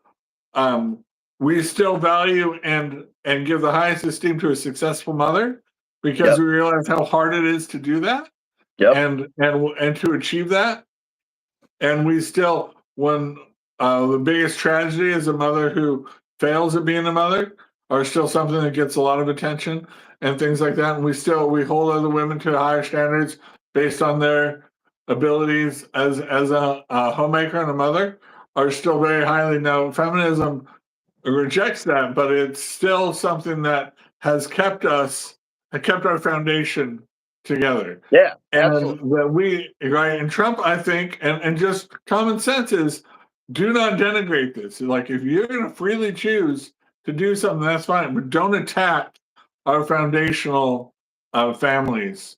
we still value and give the highest esteem to a successful mother, because we realize how hard it is to do that, and to achieve that. And we still, when the biggest tragedy is a mother who fails at being a mother, are still something that gets a lot of attention and things like that. And we hold other women to higher standards based on their abilities as a homemaker and a mother, are still very highly known. Feminism rejects that, but it's still something that has kept our foundation together. Yeah, And absolutely. that we, right, and Trump, I think, and just common sense is, do not denigrate this. Like, if you're going to freely choose to do something, that's fine, but don't attack our foundational families.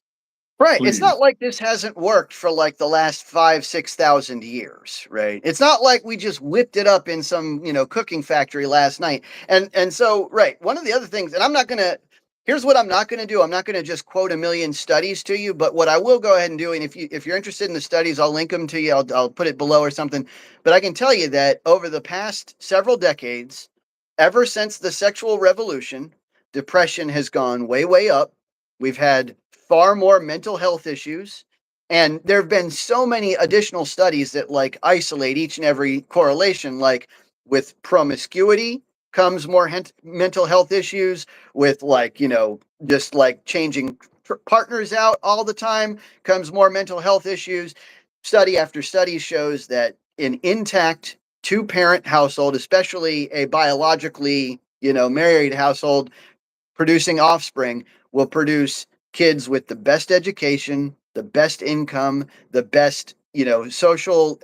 Right. Please. It's not like this hasn't worked for like the last 5,000-6,000 years, right? It's not like we just whipped it up in some, cooking factory last night. And so, right, one of the other things, and here's what I'm not gonna do. I'm not gonna just quote a million studies to you, but what I will go ahead and do, and if you're interested in the studies, I'll link them to you. I'll put it below or something. But I can tell you that over the past several decades, ever since the sexual revolution, depression has gone way, way up. We've had far more mental health issues. And there have been so many additional studies that like isolate each and every correlation, like with promiscuity comes more mental health issues, with just like changing partners out all the time comes more mental health issues. Study after study shows that in intact two-parent household, especially a biologically, married household, producing offspring will produce kids with the best education, the best income, the best, social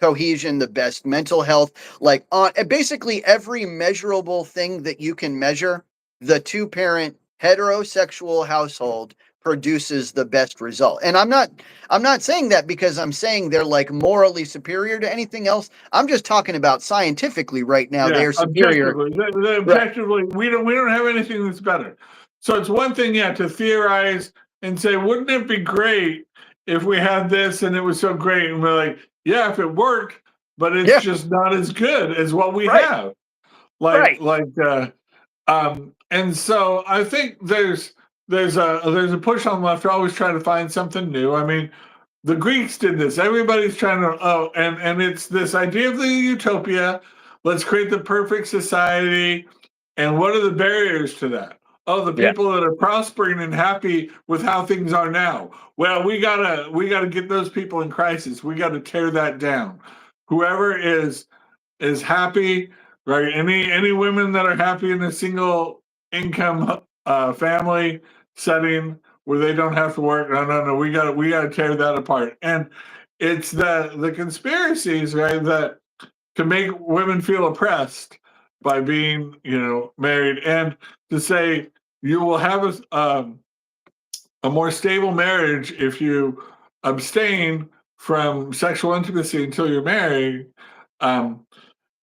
cohesion, the best mental health, like on basically every measurable thing that you can measure, the two-parent heterosexual household produces the best result. And I'm not saying that because I'm saying they're like morally superior to anything else. I'm just talking about scientifically right now. They are superior. Objectively, we don't have anything that's better. So it's one thing, to theorize and say, wouldn't it be great if we had this and it was so great? And we're like, yeah, if it worked, but it's just not as good as what we have. And so I think there's a push on the left to always try to find something new. I mean, the Greeks did this. Everybody's trying to, and it's this idea of the utopia. Let's create the perfect society. And what are the barriers to that? Oh, the people that are prospering and happy with how things are now. Well, we gotta get those people in crisis. We gotta tear that down. Whoever is happy, right? Any women that are happy in a single income family setting where they don't have to work. No. We gotta tear that apart. And it's the conspiracies, right, that to make women feel oppressed by being, married, and to say you will have a more stable marriage if you abstain from sexual intimacy until you're married,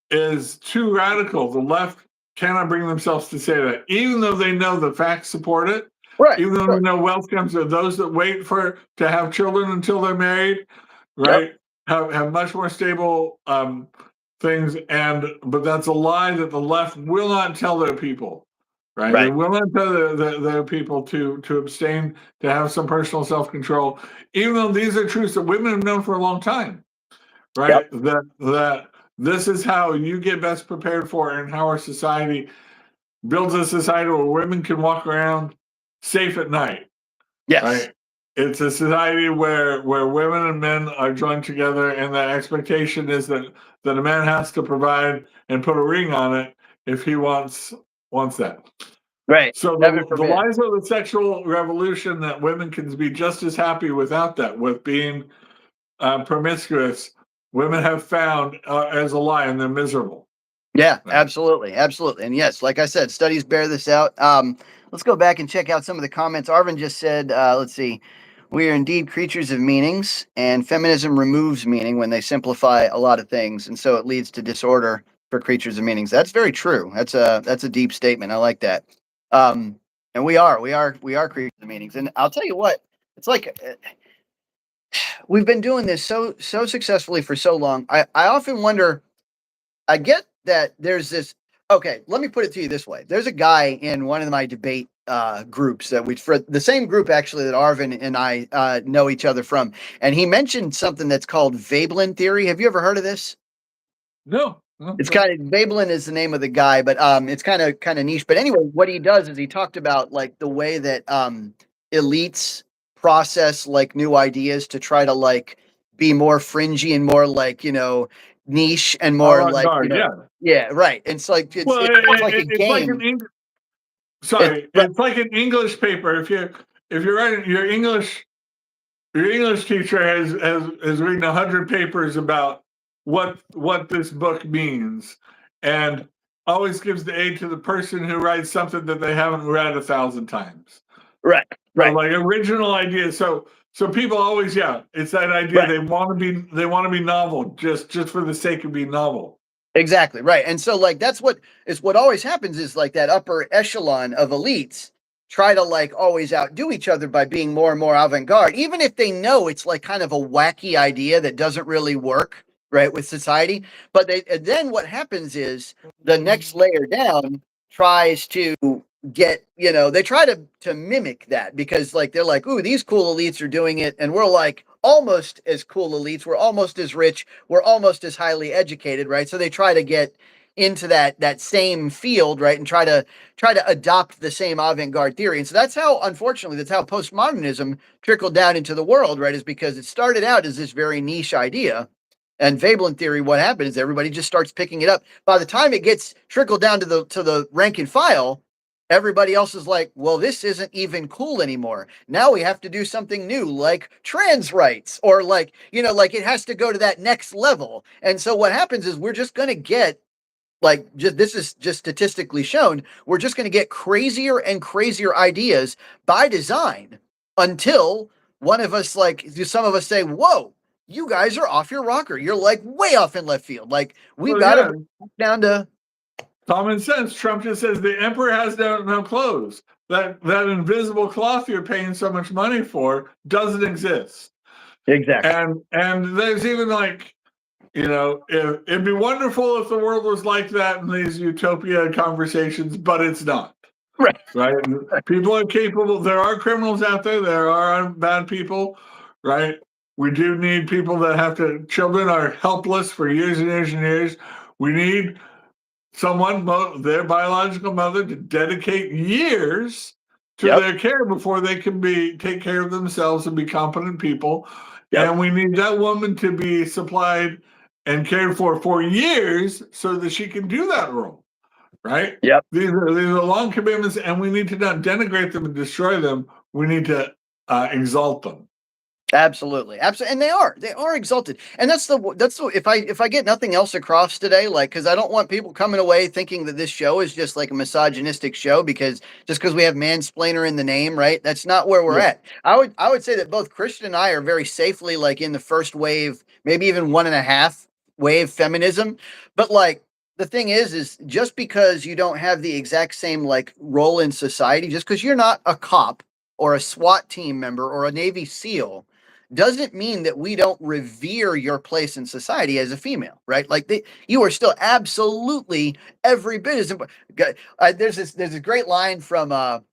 is too radical. The left cannot bring themselves to say that, even though they know the facts support it. Right. Even though we know wealth comes to those that wait to have children until they're married, right? Have much more stable things, but that's a lie that the left will not tell their people, right? They will not tell their people to abstain, to have some personal self-control, even though these are truths that women have known for a long time, right? That this is how you get best prepared for, and how our society builds a society where women can walk around safe at night. Yes. Right? It's a society where women and men are joined together, and the expectation is that a man has to provide and put a ring on it if he wants that. Right. So Heaven the forbid. lies of the sexual revolution that women can be just as happy without that, with being promiscuous, women have found as a lie, and they're miserable. Yeah, Right? absolutely. Absolutely. And yes, like I said, studies bear this out. Let's go back and check out some of the comments. Arvin just said, let's see, we are indeed creatures of meanings, and feminism removes meaning when they simplify a lot of things. And so it leads to disorder for creatures of meanings. That's very true. That's a deep statement. I like that. And we are creatures of meanings. And I'll tell you what, it's like we've been doing this so successfully for so long. I often wonder, I get that there's this. Okay, let me put it to you this way. There's a guy in one of my debate groups that for the same group actually that Arvin and I know each other from, and he mentioned something that's called Veblen theory. Have you ever heard of this? No. It's kind of Veblen is the name of the guy, but it's kind of niche. But anyway, what he does is he talked about like the way that elites process like new ideas to try to like be more fringy and more like niche and more like Avant-garde, yeah. yeah, right. It's like it's like a it's like game. it's like an English paper. If you're writing your English teacher has written 100 papers about what this book means, and always gives the aid to the person who writes something that they haven't read 1,000 times. Right. So like original ideas. So people always, it's that idea. Right. They want to be novel just for the sake of being novel. Exactly, right. And so like that's what always happens is like that upper echelon of elites try to like always outdo each other by being more and more avant-garde, even if they know it's like kind of a wacky idea that doesn't really work, right, with society. But then what happens is the next layer down tries to get, they try to mimic that because like they're like, ooh, these cool elites are doing it, and we're like almost as cool elites, we're almost as rich, we're almost as highly educated, right? So they try to get into that same field, right, and try to adopt the same avant-garde theory. And so that's how, unfortunately, that's how postmodernism trickled down into the world, right, is because it started out as this very niche idea. And Veblen theory, what happened is everybody just starts picking it up. By the time it gets trickled down to the rank and file, everybody else is like, well, this isn't even cool anymore. Now we have to do something new, like trans rights, or like, like it has to go to that next level. And so what happens is we're just going to get this is just statistically shown, we're just going to get crazier and crazier ideas by design until one of us, some of us say, whoa, you guys are off your rocker. You're like way off in left field. Like we've got to bring it down to common sense. Trump just says the emperor has no clothes. That invisible cloth you're paying so much money for doesn't exist. Exactly. And there's even like, it'd be wonderful if the world was like that in these utopia conversations, but it's not. Right? People are capable. There are criminals out there. There are bad people, right? We do need people that children are helpless for years and years and years. We need someone, their biological mother, to dedicate years to their care before they can take care of themselves and be competent people. And we need that woman to be supplied and cared for years so that she can do that role, right? Yep. These are long commitments, and we need to not denigrate them and destroy them. We need to exalt them. Absolutely. And they are exalted. And that's the if I get nothing else across today, like, because I don't want people coming away thinking that this show is just like a misogynistic show because we have mansplainer in the name, right? That's not where we're at. I would say that both Christian and I are very safely like in the first wave, maybe even 1.5 wave feminism. But like the thing is just because you don't have the exact same like role in society, just because you're not a cop or a SWAT team member or a Navy SEAL, doesn't mean that we don't revere your place in society as a female, right? Like you are still absolutely every bit as important. There's this great line from the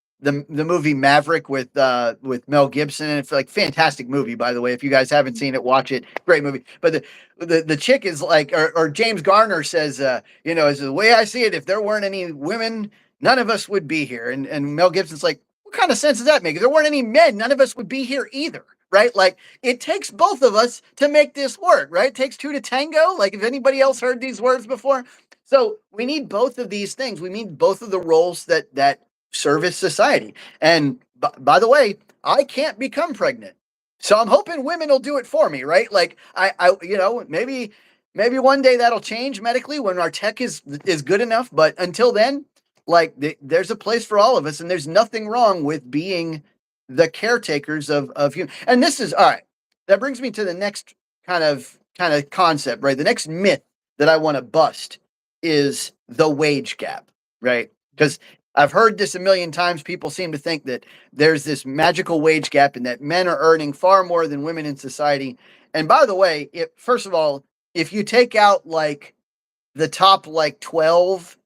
movie Maverick with Mel Gibson, and it's like fantastic movie, by the way. If you guys haven't seen it, watch it. Great movie. But the chick is like, or James Garner says, is the way I see it, if there weren't any women none of us would be here. And Mel Gibson's like, what kind of sense does that make? If there weren't any men, none of us would be here either. Right? Like, it takes both of us to make this work, right? It takes two to tango. Like, if anybody else heard these words before. So we need both of these things. We need both of the roles that service society. And by the way, I can't become pregnant. So I'm hoping women will do it for me, right? Like, I maybe one day that'll change medically when our tech is good enough. But until then, like, there's a place for all of us, and there's nothing wrong with being the caretakers of human. And this is all right. That brings me to the next kind of concept, right? The next myth that I want to bust is the wage gap, right? Because I've heard this a million times. People seem to think that there's this magical wage gap and that men are earning far more than women in society. And by the way, first of all, if you take out like the top like 12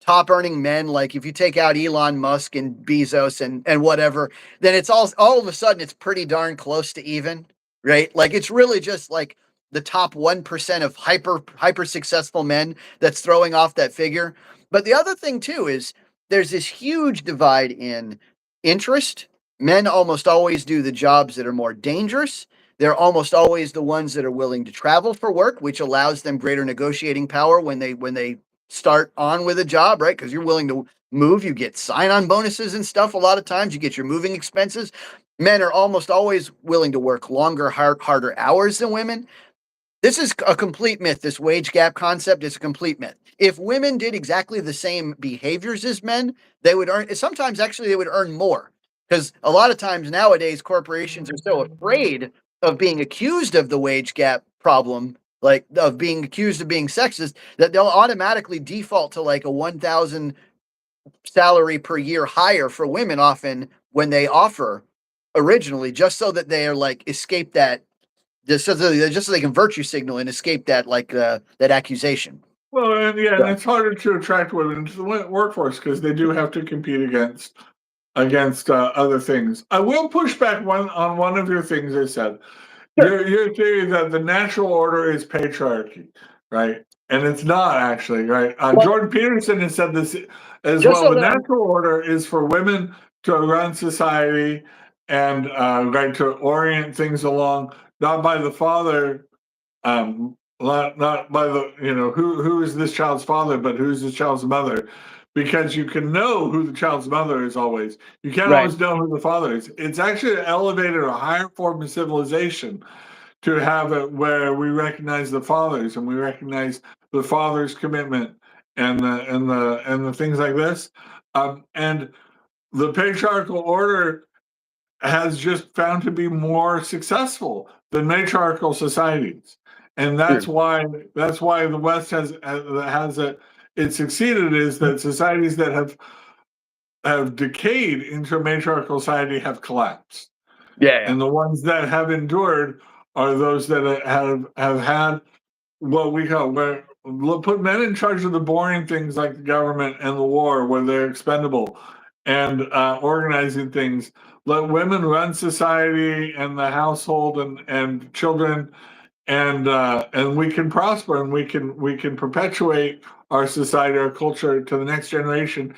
top earning men, like if you take out Elon Musk and Bezos and whatever, then it's all of a sudden it's pretty darn close to even, right? Like, it's really just like the top 1% of hyper successful men that's throwing off that figure. But the other thing too is there's this huge divide in interest. Men almost always do the jobs that are more dangerous. They're almost always the ones that are willing to travel for work, which allows them greater negotiating power when they start on with a job, right? Because you're willing to move, you get sign-on bonuses and stuff. A lot of times you get your moving expenses. Men are almost always willing to work longer, harder hours than women. This is a complete myth. This wage gap concept is a complete myth. If women did exactly the same behaviors as men, they would earn, sometimes actually they would earn more. Because a lot of times nowadays corporations are so afraid of being accused of the wage gap problem, like of being accused of being sexist, that they'll automatically default to like a 1,000 salary per year higher for women often when they offer originally, just so that they are like escape that, just so they can virtue signal and escape that that accusation. Well, and and it's harder to attract women to the workforce because they do have to compete against other things. I will push back on one of your things I said. Sure. Your theory that the natural order is patriarchy, right? And it's not actually, right? Jordan Peterson has said this as well. The natural order is for women to run society and right, to orient things along, not by the father, not by the, who is this child's father, but who's this child's mother. Because you can know who the child's mother is always. You can't always know who the father is. It's actually an elevated or higher form of civilization to have it where we recognize the fathers and we recognize the father's commitment and the things like this. And the patriarchal order has just found to be more successful than matriarchal societies. And that's why the West has it succeeded, is that societies that have decayed into a matriarchal society have collapsed. And the ones that have endured are those that have had what we call, where put men in charge of the boring things like the government and the war, where they're expendable, and organizing things. Let women run society and the household and children, and we can prosper, and we can perpetuate our society, our culture to the next generation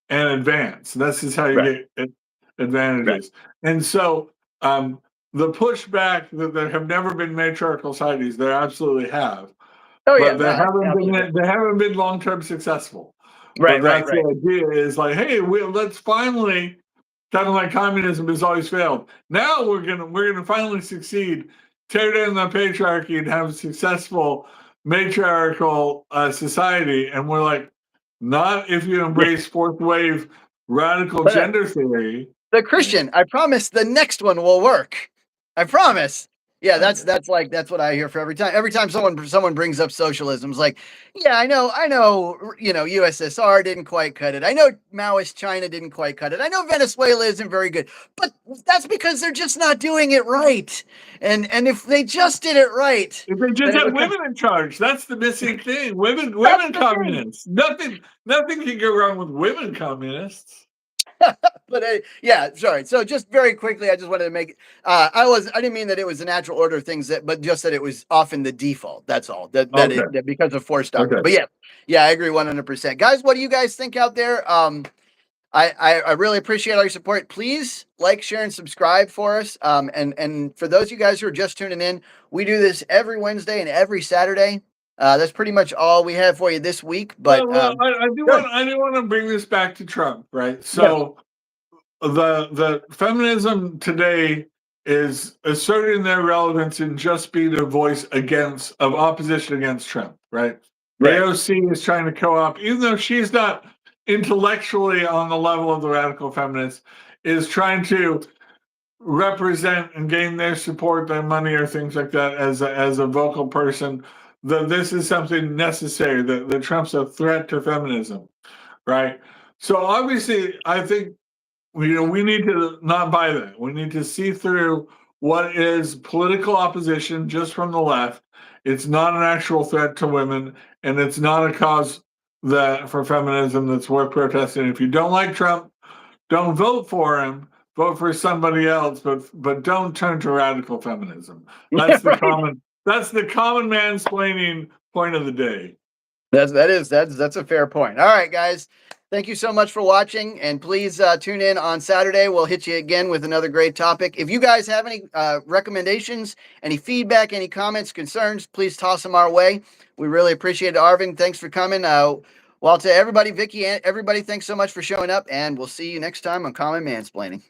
and advance. This is how you get advantages. And so the pushback that there have never been matriarchal societies, there absolutely have. But they haven't been long-term successful. But that's the idea, is like, hey, let's finally, kind of like communism has always failed. Now we're gonna finally succeed, tear down the patriarchy and have a successful matriarchal society. And we're like, not if you embrace fourth wave radical gender theory. The Christian, I promise the next one will work. I promise. Yeah, that's what I hear for every time. Every time someone brings up socialism, it's like, yeah, I know, USSR didn't quite cut it. I know Maoist China didn't quite cut it. I know Venezuela isn't very good, but that's because they're just not doing it right. And if they just did it right, if they just had women in charge, that's the missing thing. Women communists. Nothing can go wrong with women communists. But yeah, sorry. So just very quickly, I just wanted to make I didn't mean that it was the natural order of things but just that it was often the default. That's all. That because of forced doctrine. Okay. But yeah, I agree 100%. Guys, what do you guys think out there? I really appreciate all your support. Please like, share, and subscribe for us. And for those of you guys who are just tuning in, we do this every Wednesday and every Saturday. That's pretty much all we have for you this week. But I do want to bring this back to Trump, right? So the feminism today is asserting their relevance in just being a voice of opposition against Trump, right? AOC is trying to co-opt, even though she's not intellectually on the level of the radical feminists, is trying to represent and gain their support, their money, or things like that as a vocal person. That this is something necessary. That Trump's a threat to feminism, right? So obviously, I think we need to not buy that. We need to see through what is political opposition just from the left. It's not an actual threat to women, and it's not a cause for feminism that's worth protesting. If you don't like Trump, don't vote for him. Vote for somebody else, but don't turn to radical feminism. That's the common. That's the common mansplaining point of the day. That's a fair point. All right, guys. Thank you so much for watching, and please tune in on Saturday. We'll hit you again with another great topic. If you guys have any recommendations, any feedback, any comments, concerns, please toss them our way. We really appreciate it. Arvin, thanks for coming. Well, to everybody, Vicky, and everybody, thanks so much for showing up, and we'll see you next time on Common Mansplaining.